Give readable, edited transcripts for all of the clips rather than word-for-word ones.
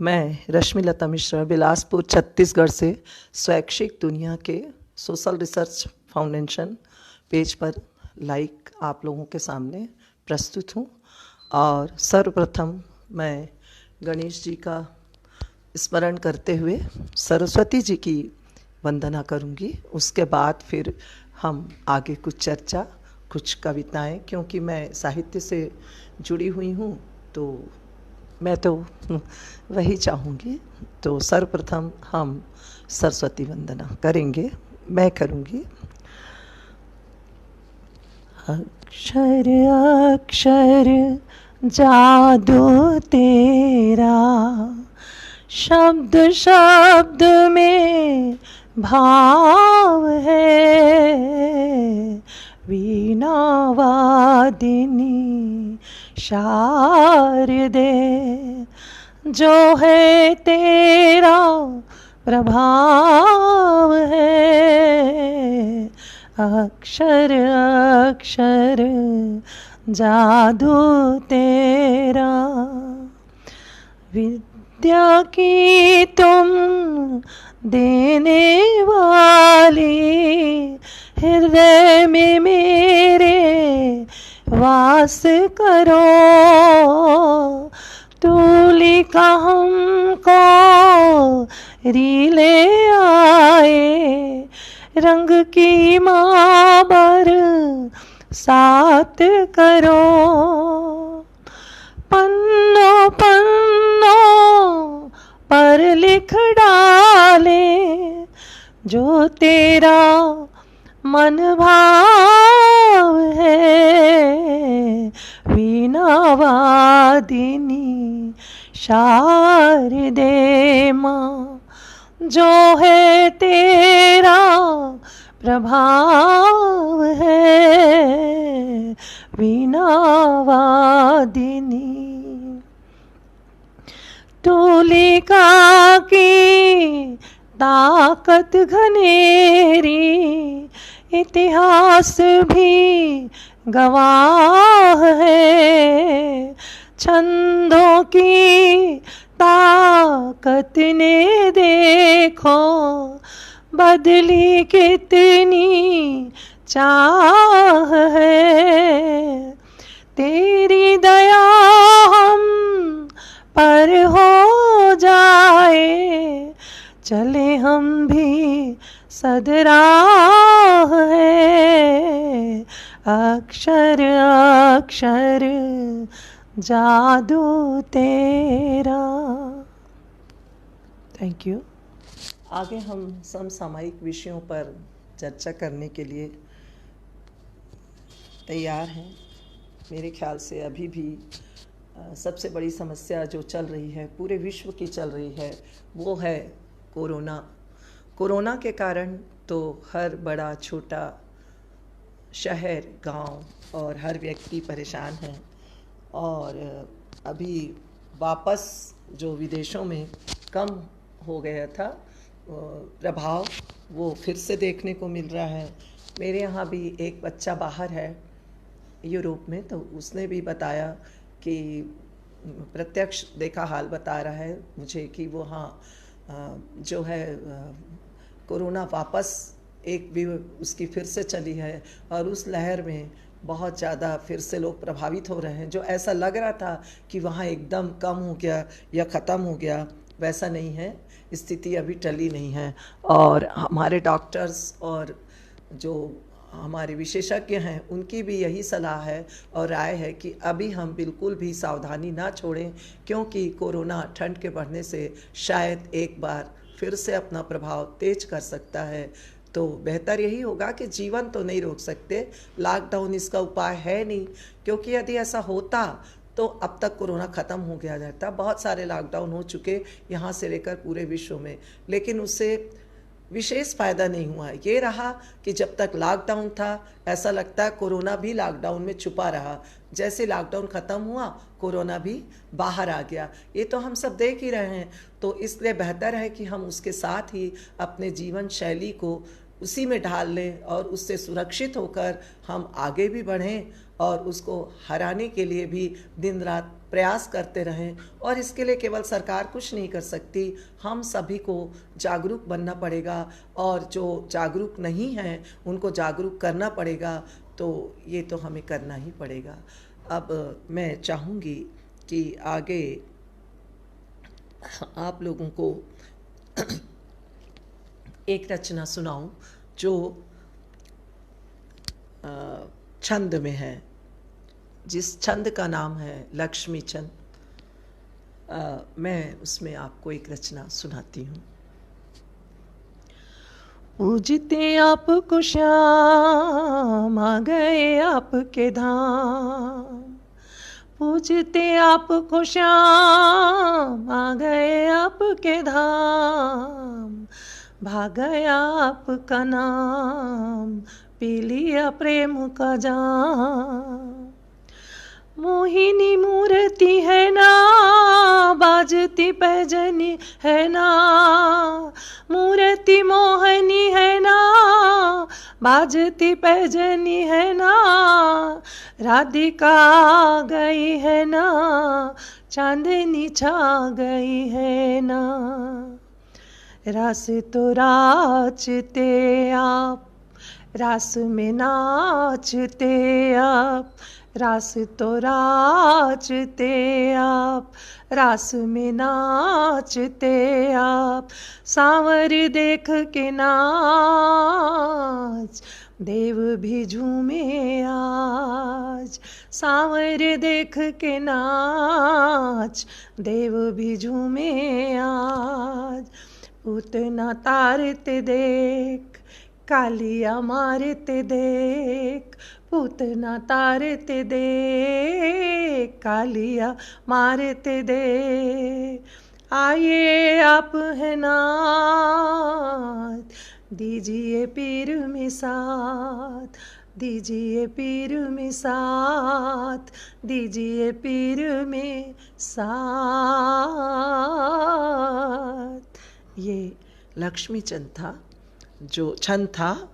मैं रश्मिलता मिश्रा बिलासपुर छत्तीसगढ़ से स्वैच्छिक दुनिया के सोशल रिसर्च फाउंडेशन पेज पर लाइक आप लोगों के सामने प्रस्तुत हूँ। और सर्वप्रथम मैं गणेश जी का स्मरण करते हुए सरस्वती जी की वंदना करूँगी। उसके बाद फिर हम आगे कुछ चर्चा, कुछ कविताएं, क्योंकि मैं साहित्य से जुड़ी हुई हूँ तो मैं तो वही चाहूँगी। तो सर्वप्रथम हम सरस्वती वंदना करेंगे, मैं करूँगी। अक्षर अक्षर जादू तेरा, शब्द शब्द में भाव है, वीणा वादिनी शारदे, जो है तेरा प्रभाव है। अक्षर अक्षर जादू तेरा, विद्या की तुम देने वाली, हृदय में मेरे वास करो। तू लिखा हमको रीले आए, रंग की माबर साथ करो। पन्नों पन्नों पर लिख डाले, जो तेरा मन भाव है, वीणा वादिनी शारदे माँ, जो है तेरा प्रभाव है, वीणा वादिनी। तुलिका की ताकत घनेरी, इतिहास भी गवाह है, छंदों की ताकत ने देखो, बदली कितनी चाह है। तेरी दया हम पर हो जाए, चले हम भी सदराह है। अक्षर अक्षर जादू तेरा। Thank you. आगे हम समसामयिक विषयों पर चर्चा करने के लिए तैयार हैं। मेरे ख्याल से अभी भी सबसे बड़ी समस्या जो चल रही है, पूरे विश्व की चल रही है, वो है कोरोना। कोरोना के कारण तो हर बड़ा छोटा शहर, गांव और हर व्यक्ति परेशान है। और अभी वापस जो विदेशों में कम हो गया था प्रभाव, वो फिर से देखने को मिल रहा है। मेरे यहाँ भी एक बच्चा बाहर है यूरोप में, तो उसने भी बताया कि प्रत्यक्ष देखा हाल बता रहा है मुझे कि वो जो है कोरोना वापस एक भी उसकी फिर से चली है, और उस लहर में बहुत ज़्यादा फिर से लोग प्रभावित हो रहे हैं। जो ऐसा लग रहा था कि वहाँ एकदम कम हो गया या ख़त्म हो गया, वैसा नहीं है, स्थिति अभी टली नहीं है। और हमारे डॉक्टर्स और जो हमारे विशेषज्ञ हैं, उनकी भी यही सलाह है और राय है कि अभी हम बिल्कुल भी सावधानी ना छोड़ें, क्योंकि कोरोना ठंड के बढ़ने से शायद एक बार फिर से अपना प्रभाव तेज कर सकता है। तो बेहतर यही होगा कि जीवन तो नहीं रोक सकते, लॉकडाउन इसका उपाय है नहीं, क्योंकि यदि ऐसा होता तो अब तक कोरोना ख़त्म हो गया जाता। बहुत सारे लॉकडाउन हो चुके यहाँ से लेकर पूरे विश्व में, लेकिन उससे विशेष फ़ायदा नहीं हुआ। ये रहा कि जब तक लॉकडाउन था, ऐसा लगता है कोरोना भी लॉकडाउन में छुपा रहा। जैसे लॉकडाउन ख़त्म हुआ, कोरोना भी बाहर आ गया। ये तो हम सब देख ही रहे हैं। तो इसलिए बेहतर है कि हम उसके साथ ही अपने जीवन शैली को उसी में ढाल लें और उससे सुरक्षित होकर हम आगे भी बढ़ें और उसको हराने के लिए भी दिन रात प्रयास करते रहें। और इसके लिए केवल सरकार कुछ नहीं कर सकती, हम सभी को जागरूक बनना पड़ेगा और जो जागरूक नहीं हैं उनको जागरूक करना पड़ेगा। तो ये तो हमें करना ही पड़ेगा। अब मैं चाहूँगी कि आगे आप लोगों को एक रचना सुनाऊं जो छंद में है, जिस छंद का नाम है लक्ष्मी छंद। मैं उसमें आपको एक रचना सुनाती हूँ। पूजते आपको श्याम, आ गए आपके धाम। पूजते आपको श्याम, आ गए आपके धाम। भाग गया आपका नाम, पी लिया प्रेम का जाम। मोहिनी मूर्ति है ना, बाजती पैजनी है ना। मूर्ति मोहनी है ना, बाजती पैजनी है ना। राधिका गई है ना, चांदनी छा गई है ना। रास तो राचते आप, रास में नाचते आप। रास तो राचते आप, रास में नाचते आप। सांवर देख के नाच, देव भी झूमे आज। सांवर देख के नाच, देव भी झूमे आज। पूतना तारते देख, कालिया मारते देख। पूतना तारते देख, कालिया मारते देख। आइए आप है नाथ, दीजिए पीर में साथ। दीजिए पीर में साथ, दीजिए पीर में साथ। ये लक्ष्मी छंद था, जो छंद था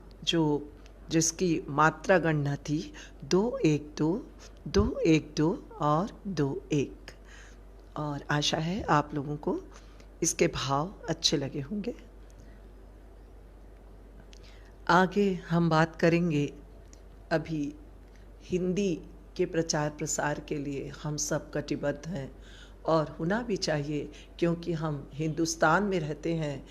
जिसकी मात्रा गणना थी 2 1 2 2 1 2 और 2 1। और आशा है आप लोगों को इसके भाव अच्छे लगे होंगे। आगे हम बात करेंगे। अभी हिंदी के प्रचार प्रसार के लिए हम सब कटिबद्ध हैं और होना भी चाहिए, क्योंकि हम हिंदुस्तान में रहते हैं।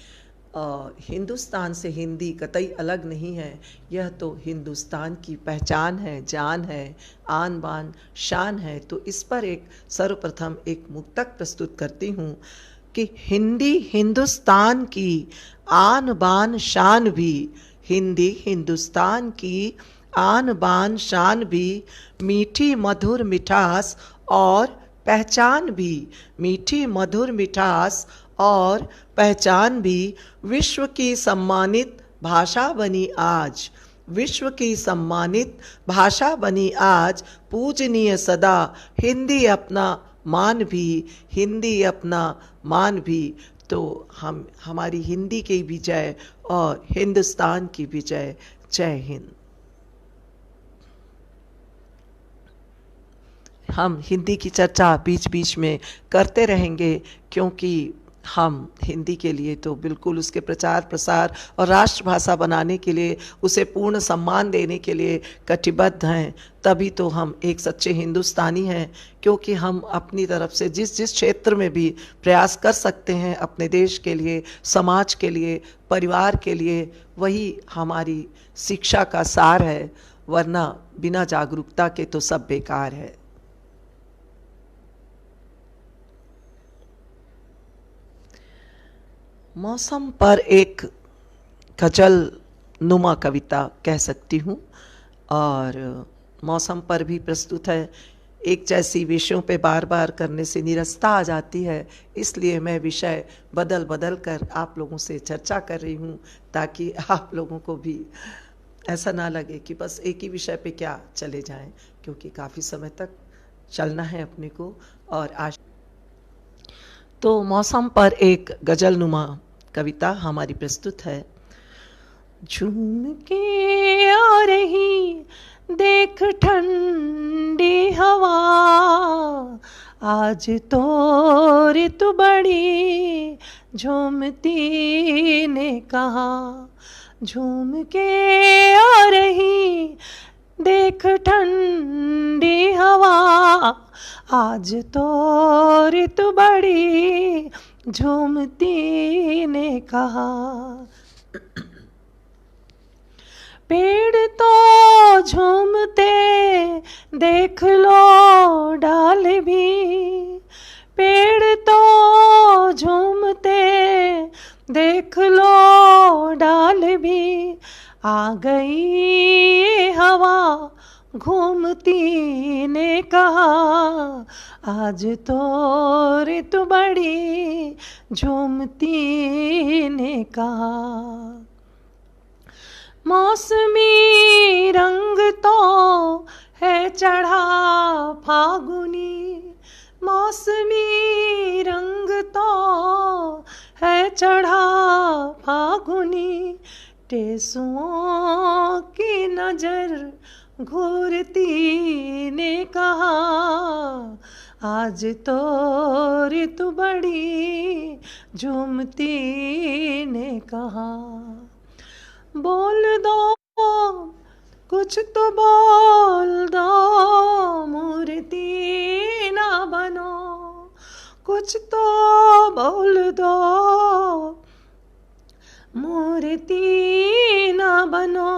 हिंदुस्तान से हिंदी कतई अलग नहीं है। यह तो हिंदुस्तान की पहचान है, जान है, आन बान शान है। तो इस पर एक सर्वप्रथम एक मुक्तक प्रस्तुत करती हूँ कि हिंदी हिंदुस्तान की आन बान शान भी। हिंदी हिंदुस्तान की आन बान शान भी। मीठी मधुर मिठास और पहचान भी। मीठी मधुर मिठास और पहचान भी। विश्व की सम्मानित भाषा बनी आज। विश्व की सम्मानित भाषा बनी आज। पूजनीय सदा हिंदी अपना मान भी। हिंदी अपना मान भी। तो हमारी हिंदी की भी जय और हिंदुस्तान की भी जय। जय हिंद। हम हिंदी की चर्चा बीच बीच में करते रहेंगे, क्योंकि हम हिंदी के लिए तो बिल्कुल उसके प्रचार प्रसार और राष्ट्रभाषा बनाने के लिए, उसे पूर्ण सम्मान देने के लिए कटिबद्ध हैं। तभी तो हम एक सच्चे हिंदुस्तानी हैं, क्योंकि हम अपनी तरफ से जिस जिस क्षेत्र में भी प्रयास कर सकते हैं अपने देश के लिए, समाज के लिए, परिवार के लिए, वही हमारी शिक्षा का सार है। वरना बिना जागरूकता के तो सब बेकार है। मौसम पर एक गजल नुमा कविता कह सकती हूँ, और मौसम पर भी प्रस्तुत है। एक जैसी विषयों पे बार बार करने से निरस्ता आ जाती है, इसलिए मैं विषय बदल बदल कर आप लोगों से चर्चा कर रही हूँ, ताकि आप लोगों को भी ऐसा ना लगे कि बस एक ही विषय पे क्या चले जाएं, क्योंकि काफ़ी समय तक चलना है अपने को। और आज तो मौसम पर एक गजल नुमा कविता हमारी प्रस्तुत है। झूम के आ रही देख ठंडी हवा, आज तो ऋतु बड़ी झूमती ने कहा। झूम के आ रही देख ठंडी हवा, आज तो ऋतु बड़ी झूमती ने कहा। पेड़ तो झूमते देख लो डाल भी, पेड़ तो झूमते देख लो डाल भी। आ गई ये हवा घूमती ने कहा, आज तो ऋतु बड़ी झूमती ने कहा। मौसमी रंग तो है चढ़ा फागुनी, मौसमी रंग तो है चढ़ा फागुनी। टेसुओं की नजर घूरती ने कहा, आज तो ऋतु बड़ी झूमती ने कहा। बोल दो कुछ तो बोल दो, मूर्ति ना बनो, कुछ तो बोल दो, मूर्ति ना बनो।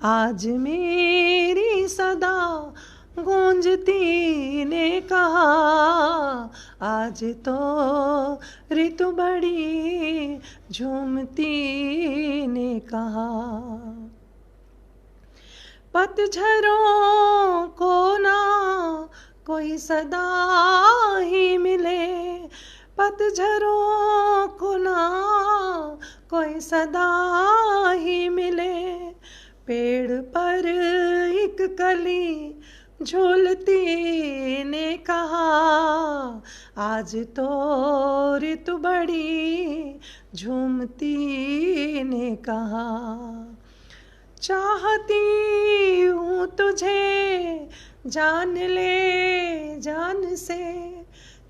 आज मेरी सदा गूंजती ने कहा, आज तो ऋतु बड़ी झूमती ने कहा। पतझड़ों को ना कोई सदा ही मिले, पतझड़ों को ना कोई सदा ही मिले। पेड़ पर एक कली झूलती ने कहा, आज तो ऋतु बड़ी झूमती ने कहा। चाहती हूँ तुझे जान ले जान से,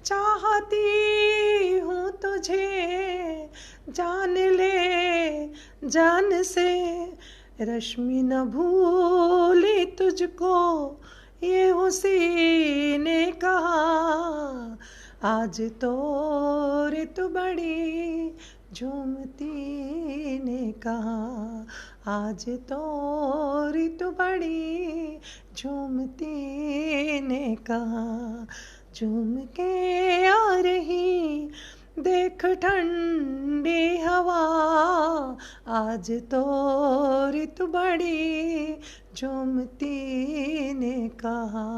चाहती हूँ तुझे जान ले जान से। रश्मि न भूली तुझको ये उसी ने कहा, आज तो ऋतु बड़ी झूमती ने कहा, आज तो ऋतु बड़ी झूमती ने कहा। झूम के आ रही देख ठंडी हवा, आज तो ऋतु बड़ी झूमती ने कहा।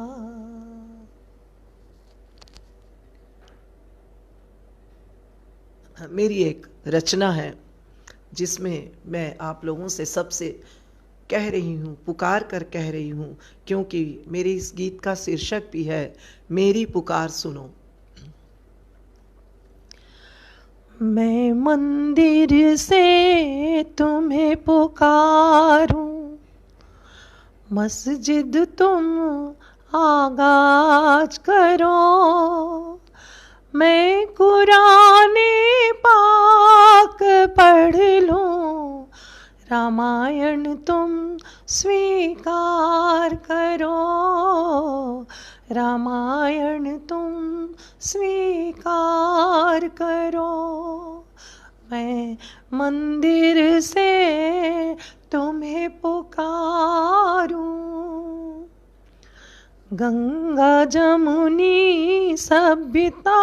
मेरी एक रचना है जिसमें मैं आप लोगों से सबसे कह रही हूँ, पुकार कर कह रही हूँ, क्योंकि मेरे इस गीत का शीर्षक भी है मेरी पुकार सुनो। मैं मंदिर से तुम्हें पुकारूं, मस्जिद तुम आगाज करो। मैं कुराने पाक पढ़ लूं, रामायण तुम स्वीकार करो, रामायण तुम स्वीकार करो। मैं मंदिर से तुम्हें पुकारूं, गंगा जमुनी सभ्यता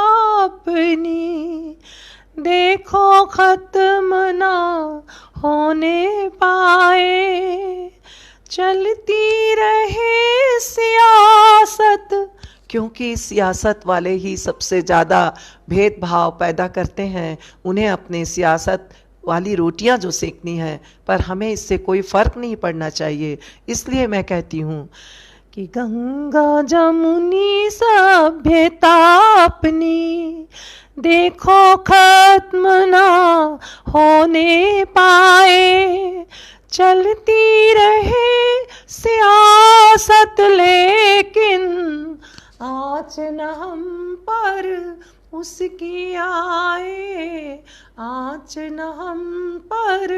अपनी देखो खत्म ना होने पाए। चलती रहे सियासत, क्योंकि सियासत वाले ही सबसे ज़्यादा भेदभाव पैदा करते हैं। उन्हें अपने सियासत वाली रोटियां जो सेकनी है, पर हमें इससे कोई फ़र्क नहीं पड़ना चाहिए। इसलिए मैं कहती हूँ कि गंगा जमुनी सभ्यता अपनी देखो खत्म ना होने पाए। चलती रहे सियासत लेकिन आँच न हम पर उसकी आए, आँच न हम पर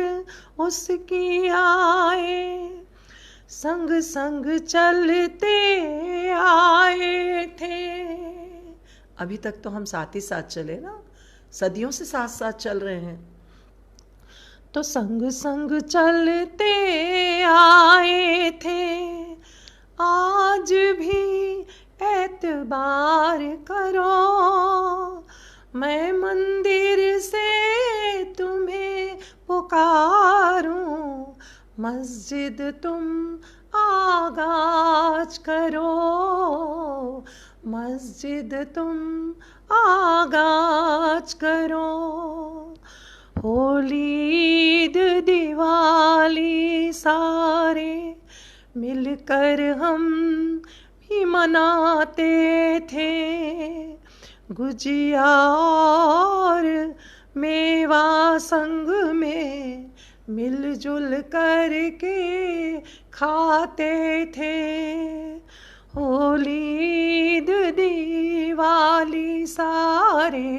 उसकी आए। संग संग चलते आए थे। अभी तक तो हम साथ ही साथ चले ना, सदियों से साथ साथ चल रहे हैं। तो संग संग चलते आए थे, आज भी एतबार करो। मैं मंदिर से तुम्हें पुकारूं, मस्जिद तुम आगाज करो, मस्जिद तुम आगाज करो। होली ईद दिवाली सारे मिलकर हम भी मनाते थे। गुजिया और मेवा संग में मिलजुल करके खाते थे। होली ईद दिवाली सारे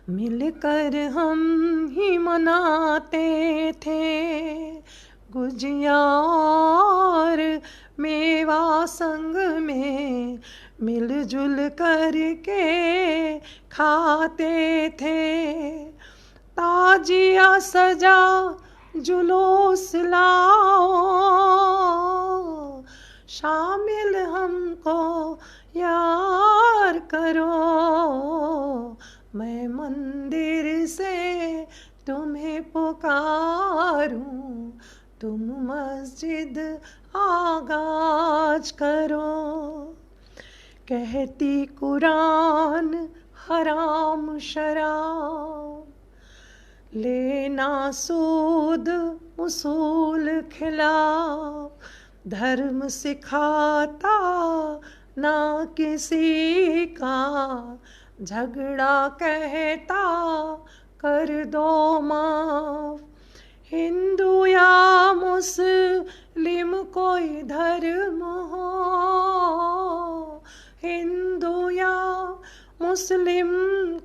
मिलकर हम ही मनाते थे। गुजिया और मेवा संग में मिलजुल करके खाते थे। ताजिया सजा जुलूस लाओ, शामिल हमको यार करो। मैं मंदिर से तुम्हें पुकारूं, तुम मस्जिद आगाज करो। कहती कुरान हराम शराब, लेना सूद उसूल खिलाफ। धर्म सिखाता ना किसी का, झगड़ा कहता कर दो माफ। हिंदू या मुस्लिम कोई धर्म हो, हिंदू या मुस्लिम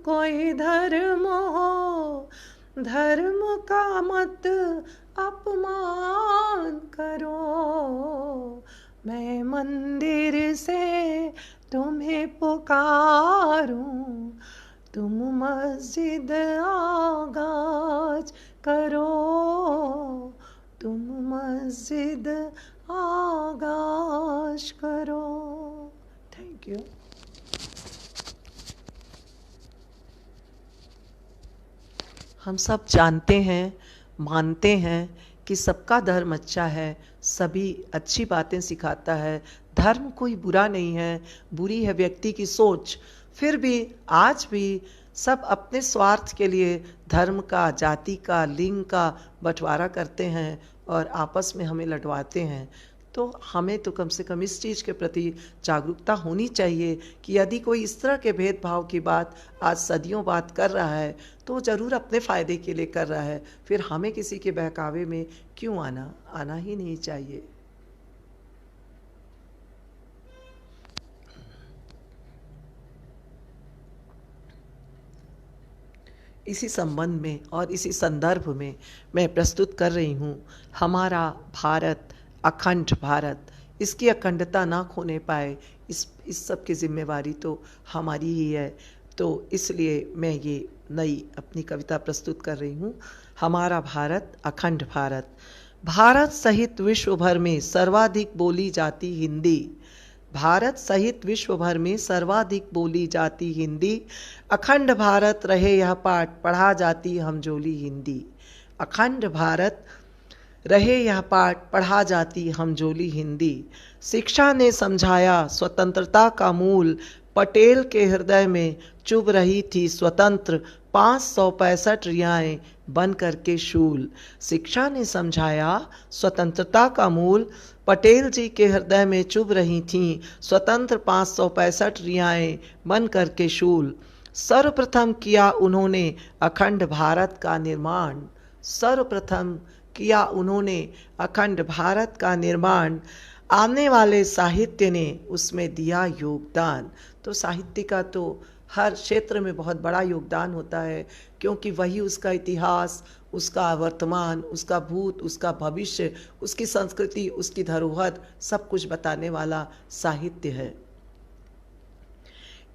कोई धर्म हो, धर्म का मत अपमान करो। मैं मंदिर से तुम्हें पुकारूं, तुम मस्जिद आगाज करो, तुम मस्जिद आगाज करो। Thank you. हम सब जानते हैं, मानते हैं कि सबका धर्म अच्छा है, सभी अच्छी बातें सिखाता है। धर्म कोई बुरा नहीं है, बुरी है व्यक्ति की सोच। फिर भी आज भी सब अपने स्वार्थ के लिए धर्म का, जाति का, लिंग का बंटवारा करते हैं और आपस में हमें लड़वाते हैं। तो हमें तो कम से कम इस चीज़ के प्रति जागरूकता होनी चाहिए कि यदि कोई इस तरह के भेदभाव की बात आज सदियों बात कर रहा है तो ज़रूर अपने फ़ायदे के लिए कर रहा है। फिर हमें किसी के बहकावे में क्यों आना ही नहीं चाहिए। इसी संबंध में और इसी संदर्भ में मैं प्रस्तुत कर रही हूँ हमारा भारत, अखंड भारत, इसकी अखंडता ना खोने पाए, इस सब की जिम्मेवारी तो हमारी ही है। तो इसलिए मैं ये नई अपनी कविता प्रस्तुत कर रही हूँ। हमारा भारत, अखंड भारत। भारत सहित विश्व भर में सर्वाधिक बोली जाती हिंदी, भारत सहित विश्व भर में सर्वाधिक बोली जाती हिंदी। अखंड भारत रहे यह पाठ, पढ़ा जाती हमजोली हिंदी। अखंड भारत रहे यह पाठ, पढ़ा जाती हमजोली हिंदी। शिक्षा ने समझाया स्वतंत्रता का मूल, पटेल के हृदय में चुभ रही थी स्वतंत्र 565 रियाएं बन करके शूल। शिक्षा ने समझाया स्वतंत्रता का मूल, पटेल जी के हृदय में चुभ रही थीं स्वतंत्र 565 रियाएं बन करके शूल। सर्वप्रथम किया उन्होंने अखंड भारत का निर्माण, सर्वप्रथम किया उन्होंने अखंड भारत का निर्माण, आने वाले साहित्य ने उसमें दिया योगदान। तो साहित्य का तो हर क्षेत्र में बहुत बड़ा योगदान होता है, क्योंकि वही उसका इतिहास, उसका वर्तमान, उसका भूत, उसका भविष्य, उसकी संस्कृति, उसकी धरोहर सब कुछ बताने वाला साहित्य है।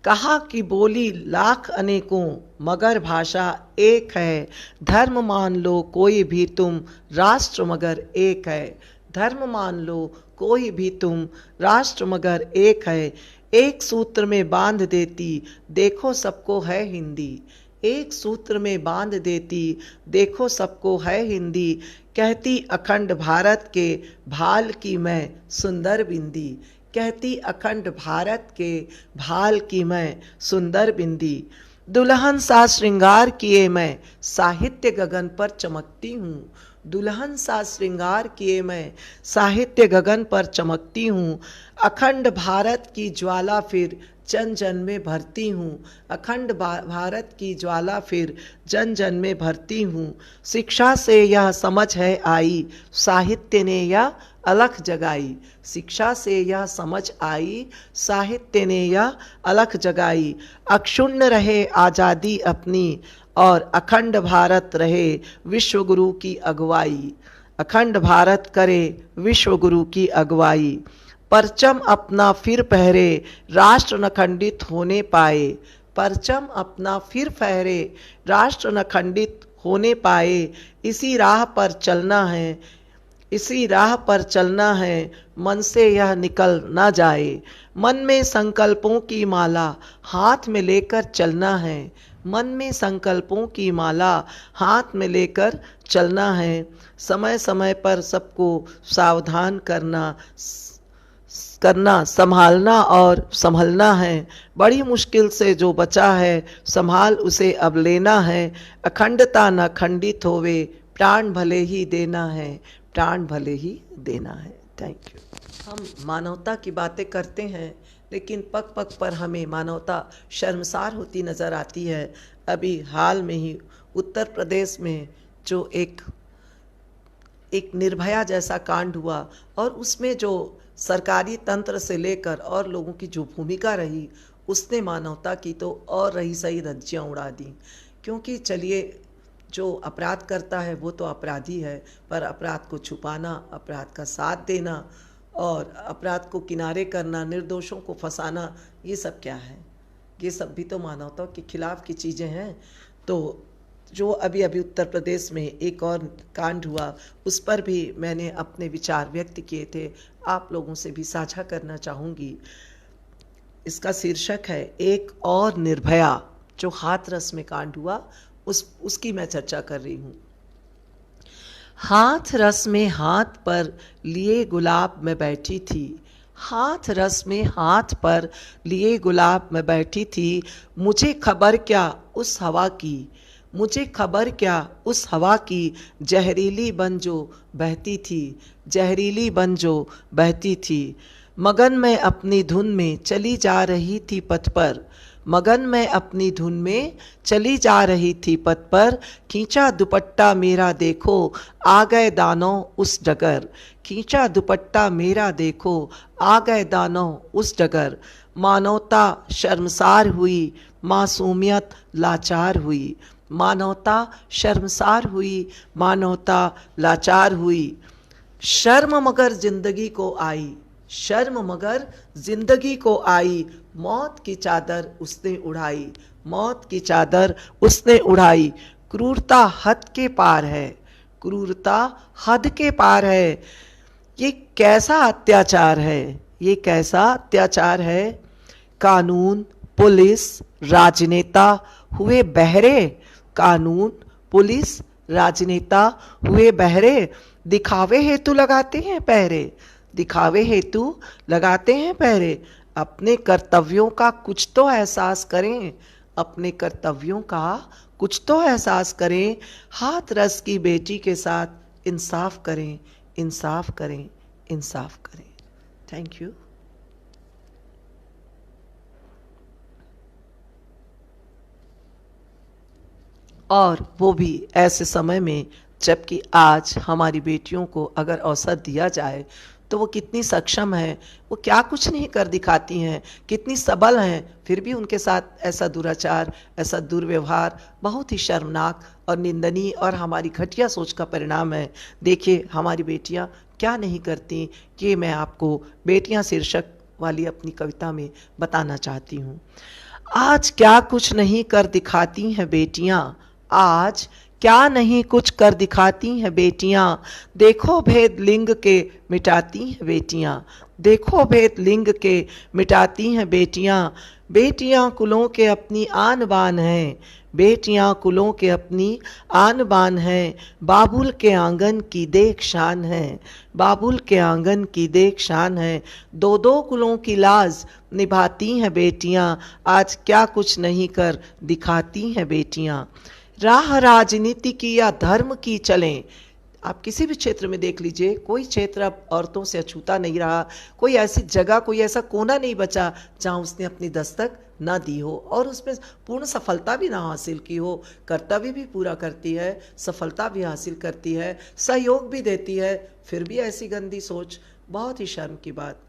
कहा कि बोली लाख अनेकों मगर भाषा एक है, धर्म मान लो कोई भी तुम राष्ट्र मगर एक है। धर्म मान लो कोई भी तुम राष्ट्र मगर एक है, एक सूत्र में बांध देती देखो सबको है हिंदी। एक सूत्र में बांध देती देखो सबको है हिंदी, कहती अखंड भारत के भाल की मैं सुंदर बिंदी। कहती अखंड भारत के भाल की मैं सुंदर बिंदी। दुल्हन सा श्रृंगार किए मैं साहित्य गगन पर चमकती हूँ। दुल्हन सा श्रृंगार किए मैं साहित्य गगन पर चमकती हूँ। अखंड भारत की ज्वाला फिर जन जन में भरती हूँ। अखंड भारत की ज्वाला फिर जन जन में भरती हूँ। शिक्षा से यह समझ है आई, साहित्य ने यह अलख जगाई। शिक्षा से यह समझ आई, साहित्य ने यह अलख जगाई। अक्षुण्ण रहे आज़ादी अपनी और अखंड भारत रहे विश्व गुरु की अगुवाई। अखंड भारत करे विश्व गुरु की अगुवाई। परचम अपना फिर फहरे राष्ट्र न खंडित होने पाए। परचम अपना फिर फहरे राष्ट्र न खंडित होने पाए। इसी राह पर चलना है, इसी राह पर चलना है, मन से यह निकल ना जाए। मन में संकल्पों की माला हाथ में लेकर चलना है। मन में संकल्पों की माला हाथ में लेकर चलना है। समय समय पर सबको सावधान करना संभालना और संभलना है। बड़ी मुश्किल से जो बचा है संभाल उसे अब लेना है। अखंडता न खंडित होवे प्राण भले ही देना है, प्राण भले ही देना है। Thank you. हम मानवता की बातें करते हैं, लेकिन पग पग पर हमें मानवता शर्मसार होती नज़र आती है। अभी हाल में ही उत्तर प्रदेश में जो एक निर्भया जैसा कांड हुआ, और उसमें जो सरकारी तंत्र से लेकर और लोगों की जो भूमिका रही, उसने मानवता की तो और रही सही धज्जियाँ उड़ा दी। क्योंकि चलिए, जो अपराध करता है वो तो अपराधी है, पर अपराध को छुपाना, अपराध का साथ देना और अपराध को किनारे करना, निर्दोषों को फंसाना, ये सब क्या है? ये सब भी तो मानवता के खिलाफ की चीज़ें हैं। तो जो अभी अभी उत्तर प्रदेश में एक और कांड हुआ, उस पर भी मैंने अपने विचार व्यक्त किए थे, आप लोगों से भी साझा करना चाहूँगी। इसका शीर्षक है एक और निर्भया। जो हाथरस में कांड हुआ उसकी मैं चर्चा कर रही हूँ। हाथ रस में हाथ पर लिए गुलाब में बैठी थी। हाथ रस में हाथ पर लिए गुलाब में बैठी थी। मुझे खबर क्या उस हवा की, मुझे खबर क्या उस हवा की, जहरीली बन जो बहती थी, जहरीली बन जो बहती थी। मगन मैं अपनी धुन में चली जा रही थी पथ पर, मगन मैं अपनी धुन में चली जा रही थी पथ पर। खींचा दुपट्टा मेरा देखो आ गए दानव उस डगर, खींचा दुपट्टा मेरा देखो आ गए दानव उस डगर। मानवता शर्मसार हुई, मासूमियत लाचार हुई। मानवता शर्मसार हुई, मानवता लाचार हुई। शर्म मगर जिंदगी को आई, शर्म मगर जिंदगी को आई। मौत की चादर उसने उड़ाई, मौत की चादर उसने उड़ाई। क्रूरता हद के पार है, क्रूरता हद के पार है। ये कैसा अत्याचार है, ये कैसा अत्याचार है। कानून, पुलिस, राजनेता हुए बहरे, कानून, पुलिस, राजनेता हुए बहरे। दिखावे हेतु लगाते हैं पहरे, दिखावे हेतु लगाते हैं पहरे। अपने कर्तव्यों का कुछ तो एहसास करें, अपने कर्तव्यों का कुछ तो एहसास करें। हाथ रस की बेटी के साथ इंसाफ करें, इंसाफ करें, इंसाफ करें। Thank you. और वो भी ऐसे समय में जबकि आज हमारी बेटियों को अगर अवसर दिया जाए तो वो कितनी सक्षम है, वो क्या कुछ नहीं कर दिखाती हैं, कितनी सबल हैं, फिर भी उनके साथ ऐसा दुराचार, ऐसा दुर्व्यवहार बहुत ही शर्मनाक और निंदनीय और हमारी घटिया सोच का परिणाम है। देखिए हमारी बेटियां क्या नहीं करती, कि मैं आपको बेटियां शीर्षक वाली अपनी कविता में बताना चाहती हूँ। आज क्या कुछ नहीं कर दिखाती हैं बेटियां, आज क्या नहीं कुछ कर दिखाती हैं बेटियां, देखो भेद लिंग के मिटाती हैं बेटियां, देखो भेद लिंग के मिटाती हैं बेटियां, बेटियां कुलों के अपनी आन बान हैं, बेटियां कुलों के अपनी आन बान हैं, बाबुल के आंगन की देख शान है, बाबुल के आंगन की देख शान है, दो दो कुलों की लाज निभाती हैं बेटियां, आज क्या कुछ नहीं कर दिखाती हैं बेटियां। राह राजनीति की या धर्म की चलें, आप किसी भी क्षेत्र में देख लीजिए, कोई क्षेत्र अब औरतों से अछूता नहीं रहा, कोई ऐसी जगह, कोई ऐसा कोना नहीं बचा जहां उसने अपनी दस्तक ना दी हो और उसमें पूर्ण सफलता भी ना हासिल की हो। कर्तव्य भी पूरा करती है, सफलता भी हासिल करती है, सहयोग भी देती है, फिर भी ऐसी गंदी सोच, बहुत ही शर्म की बात।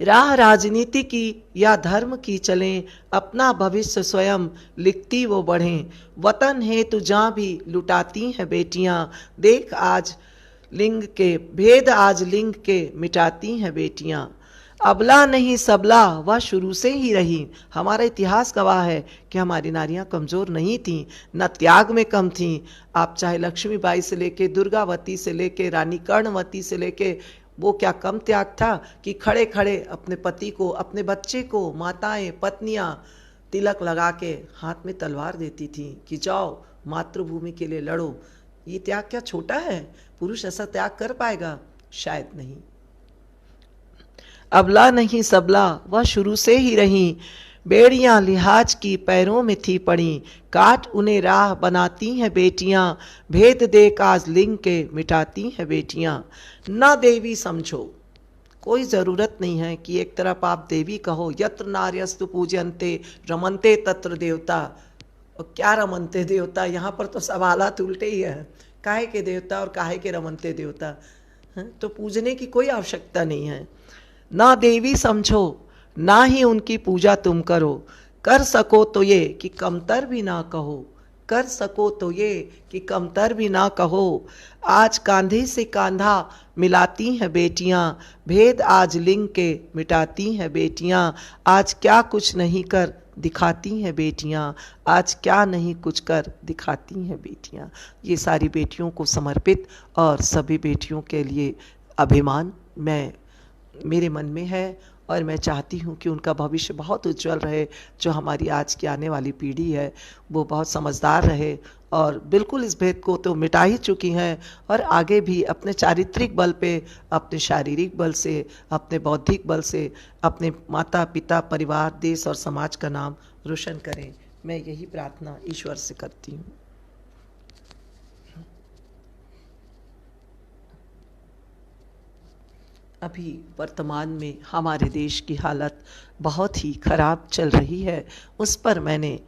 राह राजनीति की या धर्म की चलें, अपना भविष्य स्वयं लिखती वो बढ़ें, वतन हेतु जहाँ भी लुटाती हैं बेटियां, देख आज लिंग के भेद, आज लिंग के मिटाती हैं बेटियां। अबला नहीं सबला वह शुरू से ही रही, हमारा इतिहास गवाह है कि हमारी नारियां कमज़ोर नहीं थीं, न त्याग में कम थीं। आप चाहे लक्ष्मीबाई से लेके, दुर्गावती से लेके, रानी कर्णवती से लेके, वो क्या कम त्याग था कि खड़े खड़े अपने पति को, अपने बच्चे को, माताएं, पत्नियां तिलक लगा के हाथ में तलवार देती थी कि जाओ मातृभूमि के लिए लड़ो। ये त्याग क्या छोटा है? पुरुष ऐसा त्याग कर पाएगा? शायद नहीं। अबला नहीं सबला वह शुरू से ही रही, बेड़ियां लिहाज की पैरों में थी पड़ी, काट उन्हें राह बनाती हैं बेटियां, भेद देख आज लिंग के मिटाती हैं बेटियां। ना देवी समझो, कोई ज़रूरत नहीं है कि एक तरफ आप देवी कहो, यत्र नार्यस्तु पूजयन्ते रमन्ते तत्र देवता। और क्या रमन्ते देवता, यहाँ पर तो सवालात उल्टे ही है, काहे के देवता और काहे के रमन्ते देवता, तो पूजने की कोई आवश्यकता नहीं है। ना देवी समझो, ना ही उनकी पूजा तुम करो, कर सको तो ये कि कमतर भी ना कहो, कर सको तो ये कि कमतर भी ना कहो। आज कांधे से कांधा मिलाती हैं बेटियां, भेद आज लिंग के मिटाती हैं बेटियां, आज क्या कुछ नहीं कर दिखाती हैं बेटियां, आज क्या नहीं कुछ कर दिखाती हैं बेटियां। ये सारी बेटियों को समर्पित और सभी बेटियों के लिए अभिमान मेरे मन में है और मैं चाहती हूँ कि उनका भविष्य बहुत उज्जवल रहे। जो हमारी आज की आने वाली पीढ़ी है वो बहुत समझदार रहे और बिल्कुल इस भेद को तो मिटा ही चुकी हैं और आगे भी अपने चारित्रिक बल पे, अपने शारीरिक बल से, अपने बौद्धिक बल से अपने माता पिता, परिवार, देश और समाज का नाम रोशन करें। मैं यही प्रार्थना ईश्वर से करती हूँ। अभी वर्तमान में हमारे देश की हालत बहुत ही खराब चल रही है। उस पर मैंने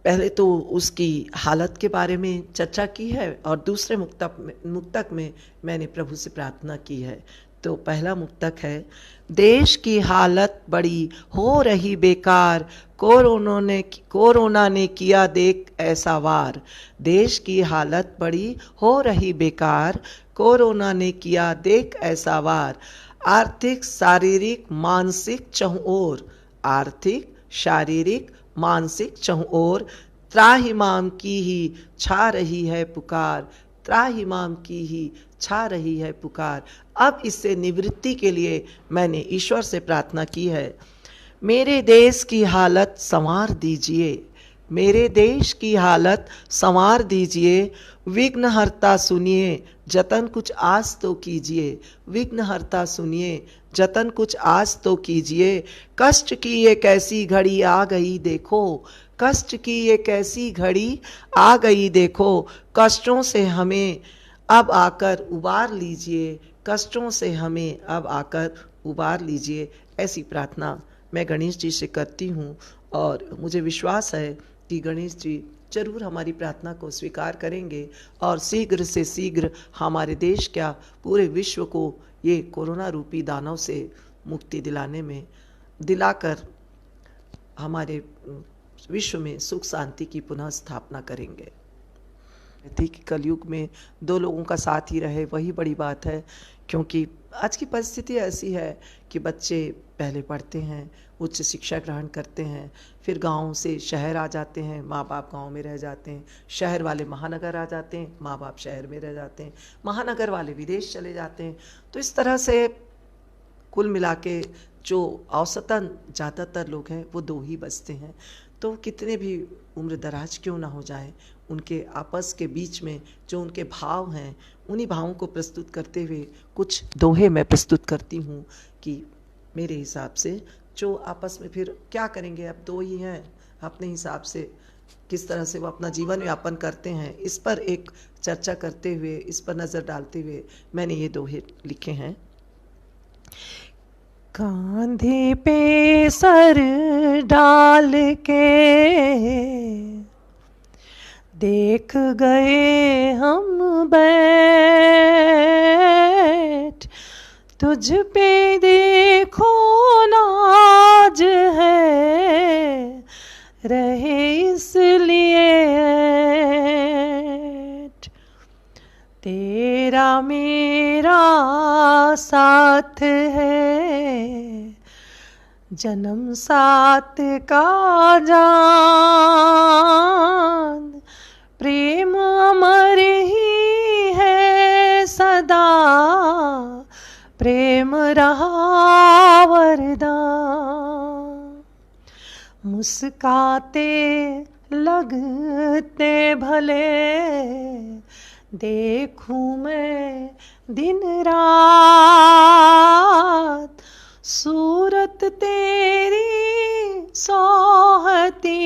पहले तो उसकी हालत के बारे में चर्चा की है और दूसरे मुक्तक में मैंने प्रभु से प्रार्थना की है। तो पहला मुक्तक है, देश की हालत बड़ी हो रही बेकार, कोरोना ने किया देख ऐसा वार। देश की हालत बड़ी हो रही बेकार, कोरोना ने किया देख ऐसा वार। आर्थिक, शारीरिक, मानसिक चहुओर, आर्थिक, शारीरिक, मानसिक चहुओर, त्राहिमाम की ही छा रही है पुकार, त्राहिमाम की ही छा रही है पुकार। अब इससे निवृत्ति के लिए मैंने ईश्वर से प्रार्थना की है, मेरे देश की हालत संवार दीजिए, मेरे देश की हालत संवार दीजिए। विघ्नहर्ता सुनिए, जतन कुछ आज तो कीजिए, विघ्नहर्ता सुनिए, जतन कुछ आज तो कीजिए। कष्ट की एक ऐसी घड़ी आ गई देखो, कष्ट की एक ऐसी घड़ी आ गई देखो। कष्टों से हमें अब आकर उबार लीजिए, कष्टों से हमें अब आकर उबार लीजिए। ऐसी प्रार्थना मैं गणेश जी से करती हूँ और मुझे विश्वास है कि गणेश जी जरूर हमारी प्रार्थना को स्वीकार करेंगे और शीघ्र से शीघ्र हमारे देश क्या पूरे विश्व को ये कोरोना रूपी दानव से मुक्ति दिलाकर हमारे विश्व में सुख शांति की पुनः स्थापना करेंगे। कि कलयुग में दो लोगों का साथ ही रहे, वही बड़ी बात है। क्योंकि आज की परिस्थिति ऐसी है कि बच्चे पहले पढ़ते हैं, उच्च शिक्षा ग्रहण करते हैं, फिर गांव से शहर आ जाते हैं, माँ बाप गांव में रह जाते हैं, शहर वाले महानगर आ जाते हैं, माँ बाप शहर में रह जाते हैं, महानगर वाले विदेश चले जाते हैं। तो इस तरह से कुल मिला के जो औसतन ज़्यादातर लोग हैं वो दो ही बचते हैं। तो कितने भी उम्र दराज क्यों ना हो जाए, उनके आपस के बीच में जो उनके भाव हैं, उन्हीं भावों को प्रस्तुत करते हुए कुछ दोहे मैं प्रस्तुत करती हूँ कि मेरे हिसाब से जो आपस में फिर क्या करेंगे, अब दो ही हैं, अपने हिसाब से किस तरह से वो अपना जीवन यापन करते हैं, इस पर एक चर्चा करते हुए, इस पर नज़र डालते हुए मैंने ये दोहे लिखे हैं। कांधे पे सर डाल के देख गए हम बैठ, तुझ पे देखो नाज है, रहे इसलिए ऐठ। तेरा मेरा साथ है, जन्म साथ का जान, प्रेम अमर ही है सदा, प्रेम रहा वरदान। मुस्काते लगते भले, देखूं मैं दिन रात, सूरत तेरी सोहती,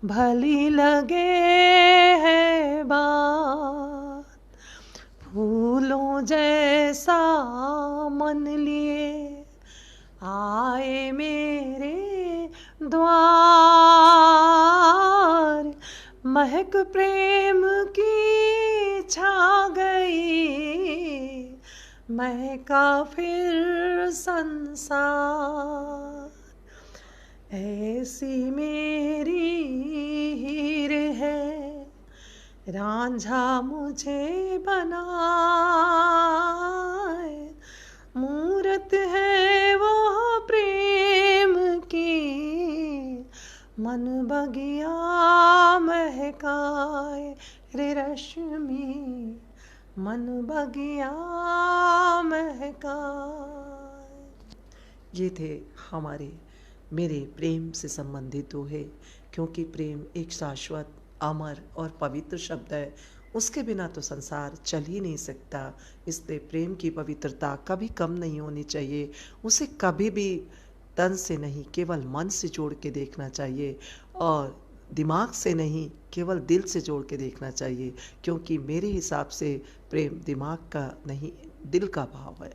भली लगे है बात। फूलों जैसा मन लिए आए मेरे द्वार, महक प्रेम की छा गई, महका फिर संसार। ऐसी मेरी हीर है, रांझा मुझे बनाए, मूरत है वो प्रेम की, मन बगिया महकाए रे रश्मि, मन बगिया महकाए। ये थे मेरे प्रेम से संबंधित दोहे। क्योंकि प्रेम एक शाश्वत, अमर और पवित्र शब्द है, उसके बिना तो संसार चल ही नहीं सकता। इसलिए प्रेम की पवित्रता कभी कम नहीं होनी चाहिए, उसे कभी भी तन से नहीं केवल मन से जोड़ के देखना चाहिए, और दिमाग से नहीं केवल दिल से जोड़ के देखना चाहिए। क्योंकि मेरे हिसाब से प्रेम दिमाग का नहीं, दिल का भाव है।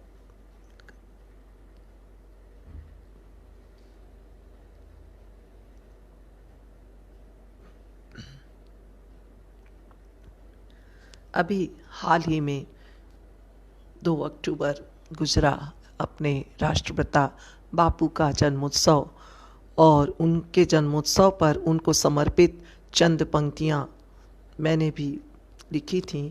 अभी हाल ही में 2 अक्टूबर गुजरा अपने राष्ट्रपिता बापू का जन्मोत्सव, और उनके जन्मोत्सव पर उनको समर्पित चंद पंक्तियाँ मैंने भी लिखी थी,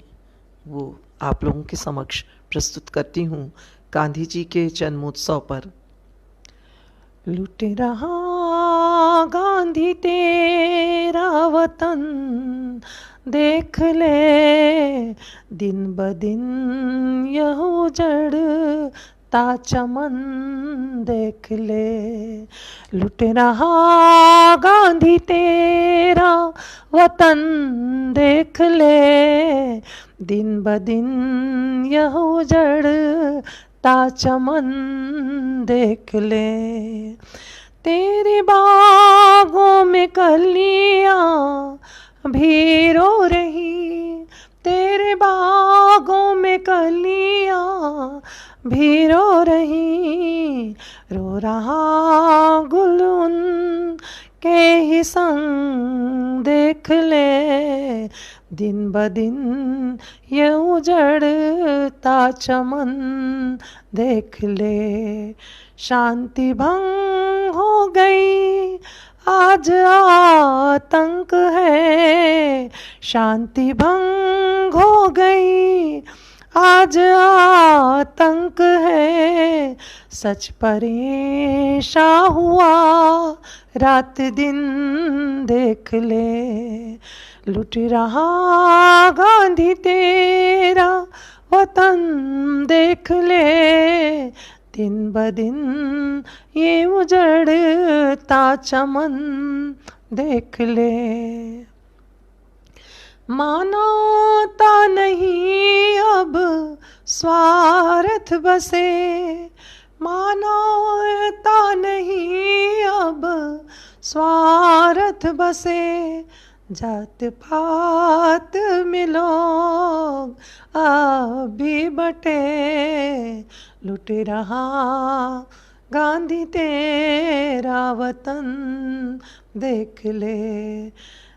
वो आप लोगों के समक्ष प्रस्तुत करती हूँ। गांधी जी के जन्मोत्सव पर। लुट रहा गांधी तेरा वतन, देख ले दिन ब दिन यह उजड़ता चमन, देख ले। लुट रहा गांधी तेरा वतन, देख ले दिन ब दिन यह उजड़ता चमन, देख ले। तेरे बागों में कलियां भी रो रही, तेरे बागों में कलियां भी रो रही, रो रहा गुल उन के ही संग देख ले, दिन ब दिन ये उजड़ता चमन देख ले। शांति भंग हो गई आज आतंक है, शांति भंग हो गई आज आतंक है। सच परेशान हुआ रात दिन देख ले, लुट रहा गांधी तेरा वतन देख ले, दिन ब दिन ये उजड़ता चमन देख ले। मानवता नहीं अब स्वार्थ बसे, मानवता नहीं अब स्वार्थ बसे। जात पात में लोग अभी बटे, लुट रहा गांधी तेरा वतन देख ले।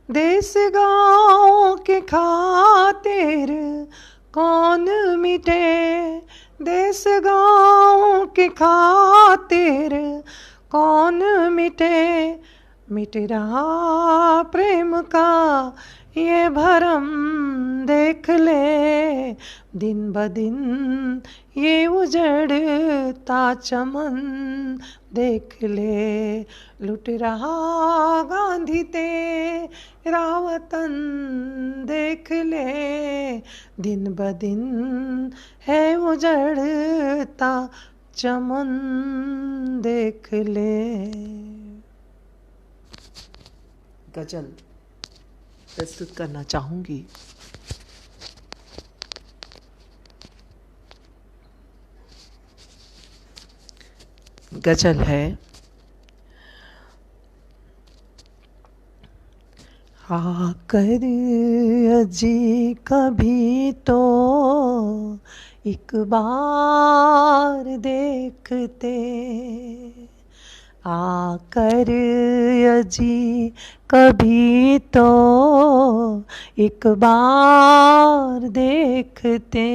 देश गाँव के खातिर कौन मिटे, देश गाँव के खातिर कौन मिटे। मिट रहा प्रेम का ये भरम देख ले, दिन ब दिन ये उजड़ता चमन देख ले। लुट रहा गांधी तेरा वतन देख ले, दिन ब दिन है उजड़ता चमन देख ले। गजल प्रस्तुत करना चाहूँगी। गजल है। आकर अजी कभी तो एक बार देखते, आकर अजी कभी तो एक बार देखते।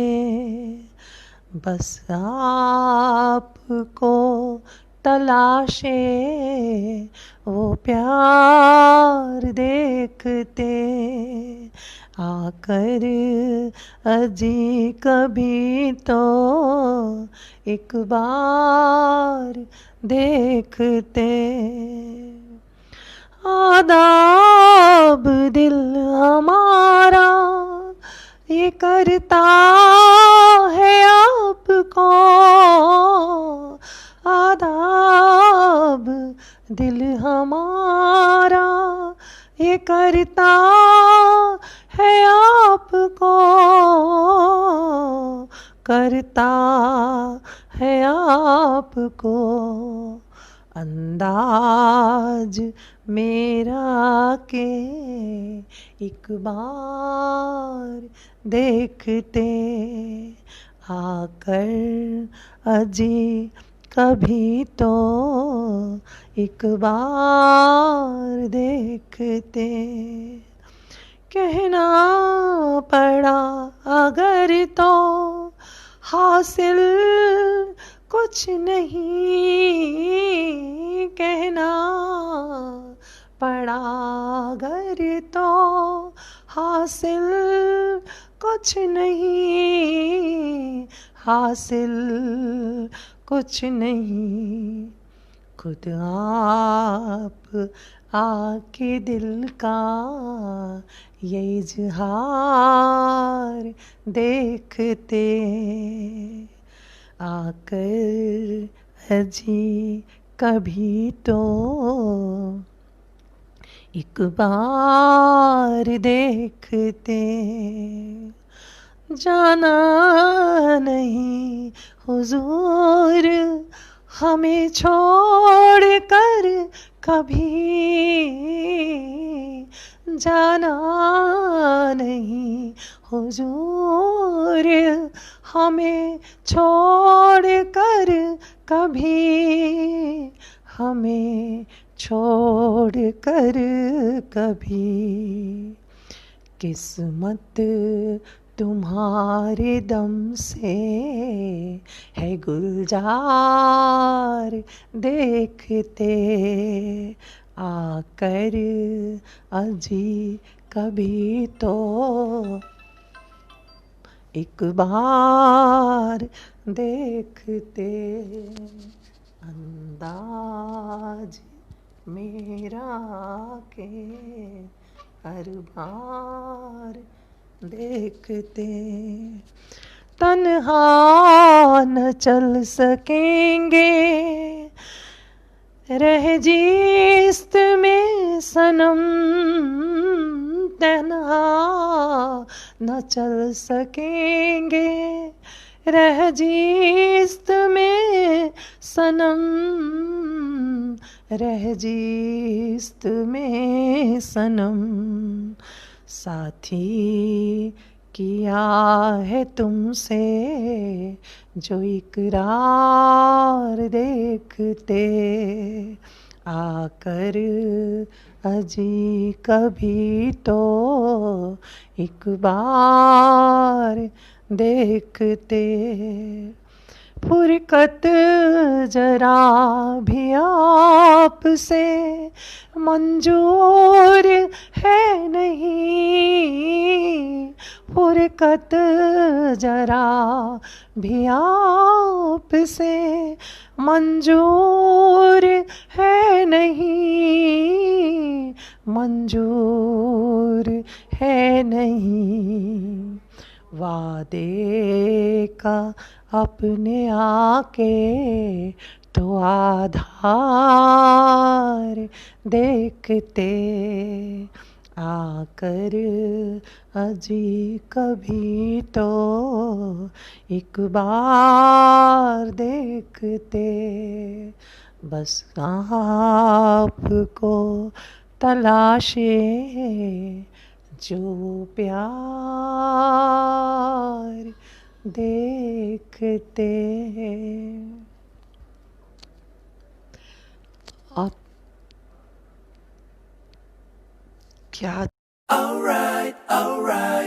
बस आपको तलाशे वो प्यार देखते। आकर अजी कभी तो एक बार देखते। आदाब दिल हमारा ये करता है आपको, आदाब दिल हमारा ये करता है आपको, करता है आपको। अंदाज मेरा के एक बार देखते। आकर अजी कभी तो एक बार देखते। कहना पड़ा अगर तो हासिल कुछ नहीं, कहना पड़ा अगर तो हासिल कुछ नहीं, हासिल कुछ नहीं। खुद आप आके दिल का ये इजहार देखते। आकर अजी कभी तो एक बार देखते। जाना नहीं हुजूर हमें छोड़ कर कभी, जाना नहीं हुजूर हमें छोड़ कर कभी, हमें छोड़ कर कभी। किस्मत तुम्हारे दम से है गुलजार देखते, आकर अजी कभी तो एक बार देखते। अंदाज मेरा के हर बार देखते। तन्हा न चल सकेंगे रह जिस्त में सनम, तन्हा न चल सकेंगे रह जिस्त में सनम, रह जिस्त में सनम। साथी किया है तुमसे जो इकरार देखते, आकर अजी कभी तो एक बार देखते। फुरकत जरा भी आपसे मंजूर है नहीं, फुरकत जरा भी आपसे मंजूर है नहीं, मंजूर है नहीं। वादे का अपने आके तो आधार देखते, आकर अजी कभी तो एक बार देखते। बस आपको तलाशे जो प्यार देखते। आप क्या Alright, alright.